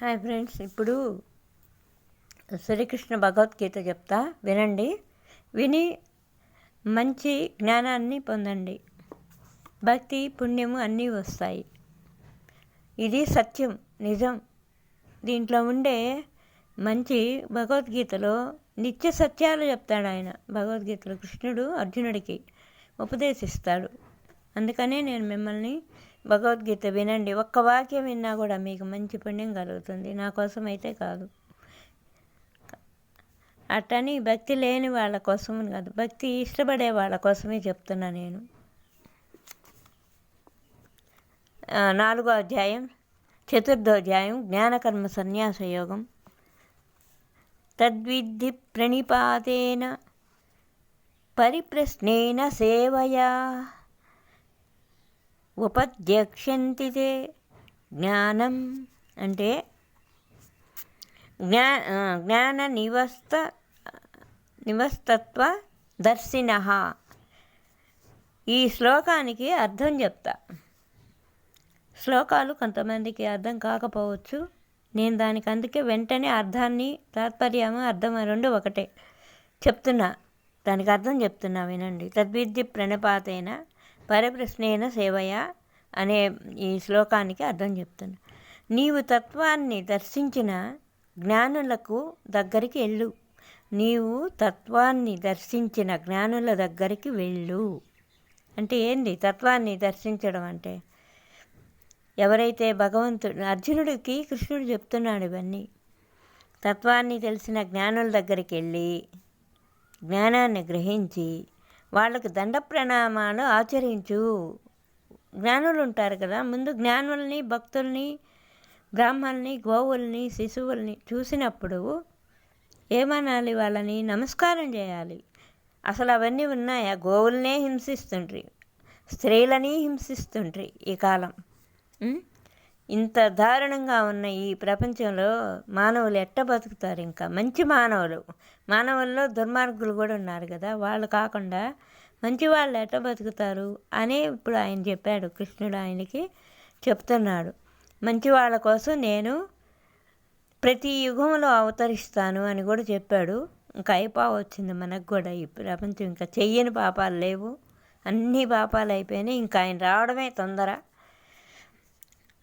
Hi friends, ఇప్పుడు శ్రీకృష్ణ భగవద్గీత చెప్తా, వినండి. విని మంచి జ్ఞానాన్ని పొందండి. భక్తి పుణ్యము అన్నీ వస్తాయి. ఇది సత్యం, నిజం. దీంట్లో ఉండే మంచి భగవద్గీతలో నిత్య సత్యాలు చెప్తాడు ఆయన. భగవద్గీతలో కృష్ణుడు అర్జునుడికి ఉపదేశిస్తాడు. అందుకనే నేను మిమ్మల్ని భగవద్గీత వినండి. ఒక్క వాక్యం విన్నా కూడా మీకు మంచి పుణ్యం కలుగుతుంది. నా కోసం అయితే కాదు, అట్టని భక్తి లేని వాళ్ళ కోసం కాదు, భక్తి ఇష్టపడే వాళ్ళ కోసమే చెప్తున్నా నేను. 4వ అధ్యాయం, 4వ అధ్యాయం, జ్ఞానకర్మ సన్యాస యోగం. తద్విద్ధి ప్రణిపాతేన పరిప్రశ్నేన సేవయా ఉపధ్యక్షంతి తే జ్ఞానం. అంటే జ్ఞాన నివస్తత్వ దర్శినః. ఈ శ్లోకానికి అర్థం చెప్తా. శ్లోకాలు కొంతమందికి అర్థం కాకపోవచ్చు. నేను దానికి అందుకే వెంటనే అర్థాన్ని, తాత్పర్యము, అర్థం రెండు ఒకటే చెప్తున్నా. దానికి అర్థం చెప్తున్నా, వినండి. తద్విద్ధి ప్రణపాతైన పరిప్రశ్నేన సేవయ అనే ఈ శ్లోకానికి అర్థం చెప్తున్నా. నీవు తత్వాన్ని దర్శించిన జ్ఞానులకు దగ్గరికి వెళ్ళు. నీవు తత్వాన్ని దర్శించిన జ్ఞానుల దగ్గరికి వెళ్ళు. అంటే ఏంది తత్వాన్ని దర్శించడం అంటే? ఎవరైతే భగవంతుడు, అర్జునుడికి కృష్ణుడు చెప్తున్నాడు ఇవన్నీ. తత్వాన్ని తెలిసిన జ్ఞానుల దగ్గరికి వెళ్ళి జ్ఞానాన్ని గ్రహించి వాళ్ళకు దండ ప్రణామాలు ఆచరించు. జ్ఞానులు ఉంటారు కదా, ముందు జ్ఞానుల్ని, భక్తుల్ని, బ్రాహ్మణుల్ని, గోవుల్ని, శిశువుల్ని చూసినప్పుడు ఏమనాలి? వాళ్ళని నమస్కారం చేయాలి. అసలు అవన్నీ ఉన్నాయా? గోవుల్నే హింసిస్తుండ్రి, స్త్రీలని హింసిస్తుండ్రి ఈ కాలం. ఇంత దారుణంగా ఉన్న ఈ ప్రపంచంలో మానవులు ఎట్ట బతుకుతారు? ఇంకా మంచి మానవుల్లో దుర్మార్గులు కూడా ఉన్నారు కదా, వాళ్ళు కాకుండా మంచి వాళ్ళు ఎట్ట బతుకుతారు అని ఇప్పుడు ఆయన చెప్పాడు. కృష్ణుడు ఆయనకి చెప్తున్నాడు, మంచి వాళ్ళ కోసం నేను ప్రతి యుగంలో అవతరిస్తాను అని కూడా చెప్పాడు. ఇంకా అయిపోవచ్చింది మనకు కూడా ఈ ప్రపంచం. ఇంకా చెయ్యని పాపాలు లేవు, అన్ని పాపాలు అయిపోయినాయి. ఇంకా ఆయన రావడమే తొందర.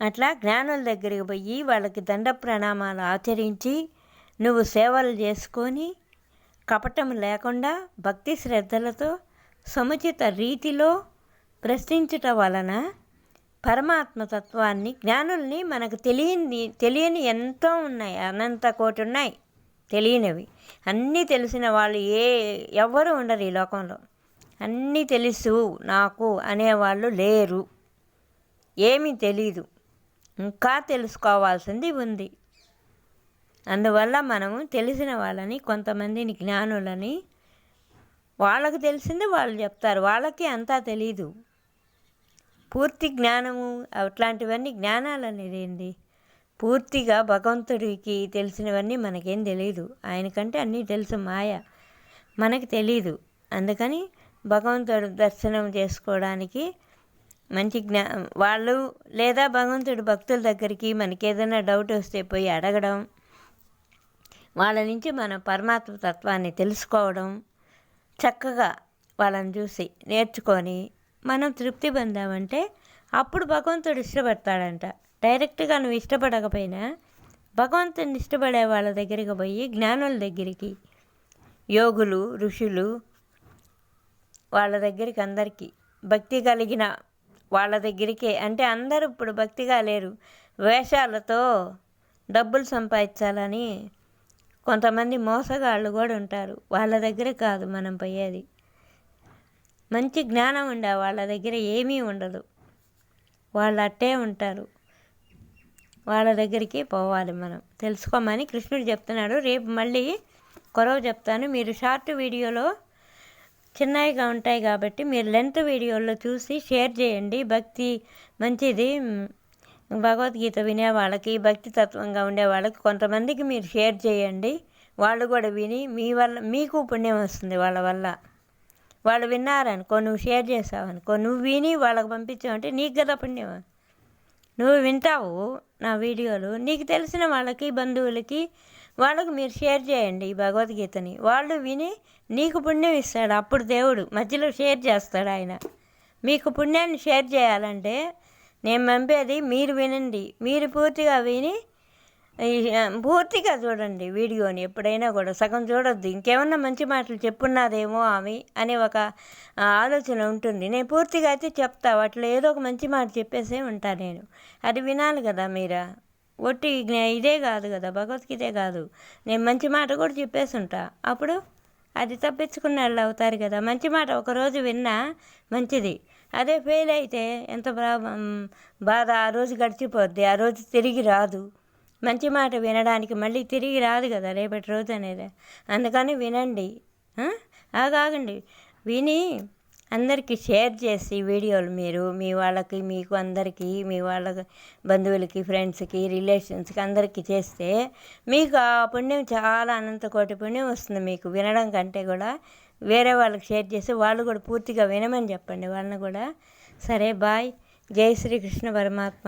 అట్లా జ్ఞానుల దగ్గరికి పోయి వాళ్ళకి దండ ప్రణామాలు ఆచరించి నువ్వు సేవలు చేసుకొని కపటం లేకుండా భక్తి శ్రద్ధలతో సముచిత రీతిలో ప్రశ్నించటం వలన పరమాత్మతత్వాన్ని, జ్ఞానుల్ని, మనకు తెలియని ఎంతో ఉన్నాయి, అనంత కోటి ఉన్నాయి తెలియనివి. అన్నీ తెలిసిన వాళ్ళు ఎవ్వరూ ఉండరు ఈ లోకంలో. అన్నీ తెలుసు నాకు అనేవాళ్ళు లేరు. ఏమీ తెలీదు, ఇంకా తెలుసుకోవాల్సింది ఉంది. అందువల్ల మనము తెలిసిన వాళ్ళని, కొంతమందిని జ్ఞానులని, వాళ్ళకు తెలిసింది వాళ్ళు చెప్తారు. వాళ్ళకి అంతా తెలీదు. పూర్తి జ్ఞానము అట్లాంటివన్నీ, జ్ఞానాలు అనేది ఏంది? పూర్తిగా భగవంతుడికి తెలిసినవన్నీ మనకేం తెలీదు. ఆయనకంటే అన్నీ తెలుసు, మాయ మనకి తెలీదు. అందుకని భగవంతుడు దర్శనం చేసుకోవడానికి మంచి వాళ్ళు, లేదా భగవంతుడి భక్తుల దగ్గరికి మనకి ఏదైనా డౌట్ వస్తే పోయి అడగడం, వాళ్ళ నుంచి మన పరమాత్మ తత్వాన్ని తెలుసుకోవడం, చక్కగా వాళ్ళని చూసి నేర్చుకొని మనం తృప్తి పొందామంటే అప్పుడు భగవంతుడు ఇష్టపడతాడంట. డైరెక్ట్గా నువ్వు ఇష్టపడకపోయినా భగవంతుని ఇష్టపడే వాళ్ళ దగ్గరికి పోయి, జ్ఞానుల దగ్గరికి, యోగులు, ఋషులు వాళ్ళ దగ్గరికి, అందరికీ భక్తి కలిగిన వాళ్ళ దగ్గరికే. అంటే అందరూ ఇప్పుడు భక్తిగా లేరు, వేషాలతో డబ్బులు సంపాదించాలని కొంతమంది మోసగాళ్ళు కూడా ఉంటారు. వాళ్ళ దగ్గర కాదు మనం పోయేది. మంచి జ్ఞానం ఉండే వాళ్ళ దగ్గర ఏమీ ఉండదు, వాళ్ళు అట్టే ఉంటారు. వాళ్ళ దగ్గరికి పోవాలి మనం, తెలుసుకోమని కృష్ణుడు చెప్తున్నాడు. రేపు మళ్ళీ కొరవ చెప్తాను. మీరు షార్ట్ వీడియోలో చిన్నవిగా ఉంటాయి కాబట్టి మీరు లెంత్ వీడియోలో చూసి షేర్ చేయండి. భక్తి మంచిది, భగవద్గీత వినే వాళ్ళకి, భక్తి తత్వంగా ఉండే వాళ్ళకి కొంతమందికి మీరు షేర్ చేయండి. వాళ్ళు కూడా విని మీకు పుణ్యం వస్తుంది. వాళ్ళ వల్ల వాళ్ళు విన్నారనుకో, నువ్వు షేర్ చేసావనుకో, నువ్వు విని వాళ్ళకి పంపించావంటే నీకు కదా పుణ్యం. నువ్వు వింటావు, నా వీడియోలు నీకు తెలిసిన వాళ్ళకి బంధువులకి వాళ్ళకు మీరు షేర్ చేయండి ఈ భగవద్గీతని. వాళ్ళు విని నీకు పుణ్యం ఇస్తాడు. అప్పుడు దేవుడు మధ్యలో షేర్ చేస్తాడు ఆయన. మీకు పుణ్యాన్ని షేర్ చేయాలంటే నేను పంపేది మీరు వినండి. మీరు పూర్తిగా విని పూర్తిగా చూడండి వీడియోని. ఎప్పుడైనా కూడా సగం చూడొద్దు. ఇంకేమన్నా మంచి మాటలు చెప్పున్నదేమో ఆమె అనే ఒక ఆలోచన ఉంటుంది. నేను పూర్తిగా అయితే చెప్తా. వాటిలో ఏదో ఒక మంచి మాట చెప్పేసే ఉంటా నేను. అది వినాలి కదా మీరా. ఒట్టి ఇదే కాదు కదా, భగవద్గీతే కాదు, నేను మంచి మాట కూడా చెప్పేసి ఉంటా. అప్పుడు అది తప్పించుకున్న వాళ్ళు అవుతారు కదా. మంచి మాట ఒకరోజు విన్నా మంచిది. అదే ఫెయిల్ అయితే ఎంత బాధ. ఆ రోజు గడిచిపోద్ది, ఆ రోజు తిరిగి రాదు. మంచి మాట వినడానికి మళ్ళీ తిరిగి రాదు కదా రేపటి రోజు అనేది. అందుకని వినండి. ఆగండి, విని అందరికీ షేర్ చేసి వీడియోలు మీరు మీ వాళ్ళకి, మీకు అందరికీ, మీ వాళ్ళ బంధువులకి, ఫ్రెండ్స్కి, రిలేషన్స్కి అందరికీ చేస్తే మీకు ఆ పుణ్యం చాలా అనంత కోటి పుణ్యం వస్తుంది. మీకు వినడం కంటే కూడా వేరే వాళ్ళకి షేర్ చేసి వాళ్ళు కూడా పూర్తిగా వినమని చెప్పండి వాళ్ళని కూడా. సరే, బాయ్. జై శ్రీకృష్ణ పరమాత్మ.